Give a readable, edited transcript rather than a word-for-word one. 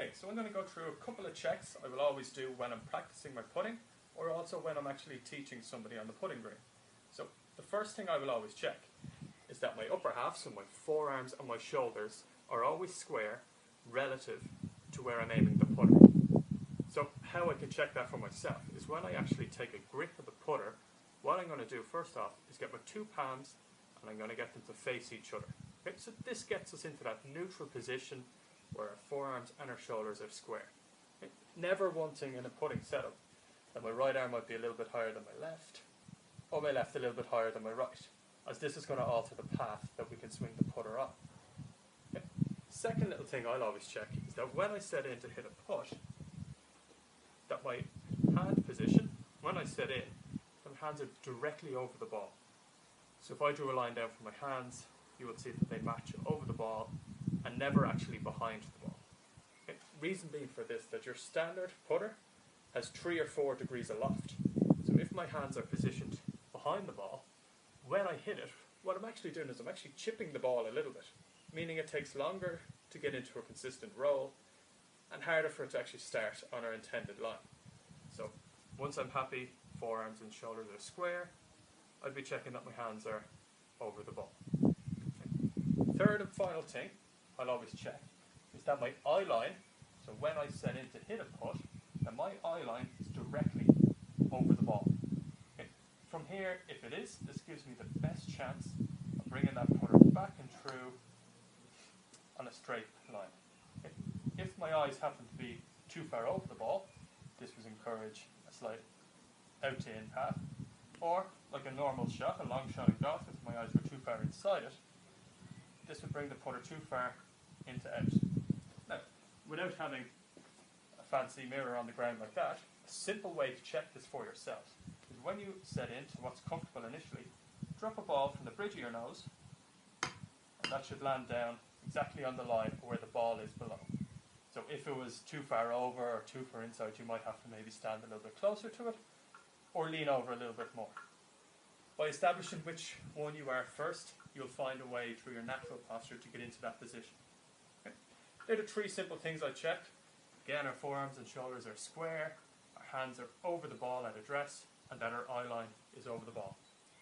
Okay, so I'm going to go through a couple of checks I will always do when I'm practicing my putting, or also when I'm actually teaching somebody on the putting green. So the first thing I will always check is that my upper half, so my forearms and my shoulders, are always square relative to where I'm aiming the putter. So how I can check that for myself is when I actually take a grip of the putter, what I'm going to do first off is get my two palms and I'm going to get them to face each other. Okay, so this gets us into that neutral position where our forearms and our shoulders are square. Okay, never wanting in a putting setup that my right arm might be a little bit higher than my left, or my left a little bit higher than my right, as this is going to alter the path that we can swing the putter on. Okay. Second little thing I'll always check is that when I set in to hit a putt, that my hand position, when I set in, my hands are directly over the ball. So if I drew a line down from my hands, you will see that they match over the ball and never actually behind the ball. Okay. Reason being for this, that your standard putter has 3 or 4 degrees aloft. So if my hands are positioned behind the ball, when I hit it, what I'm actually doing is I'm actually chipping the ball a little bit, meaning it takes longer to get into a consistent roll and harder for it to actually start on our intended line. So once I'm happy, forearms and shoulders are square, I'd be checking that my hands are over the ball. Okay. Third and final thing I'll always check is that my eye line, so when I set in to hit a putt, that my eye line is directly over the ball. Okay. From here, if it is, this gives me the best chance of bringing that putter back and through on a straight line. Okay. If my eyes happen to be too far over the ball, this would encourage a slight out to in path. Or, like a normal shot, a long shot in golf, if my eyes were too far inside it, this would bring the putter too far into out. Now, without having a fancy mirror on the ground like that, a simple way to check this for yourself is when you set into what's comfortable initially, drop a ball from the bridge of your nose, and that should land down exactly on the line where the ball is below. So if it was too far over or too far inside, you might have to maybe stand a little bit closer to it, or lean over a little bit more. By establishing which one you are first, you'll find a way through your natural posture to get into that position. Okay. They're the 3 simple things I check. Again, our forearms and shoulders are square, our hands are over the ball at address, and that our eye line is over the ball.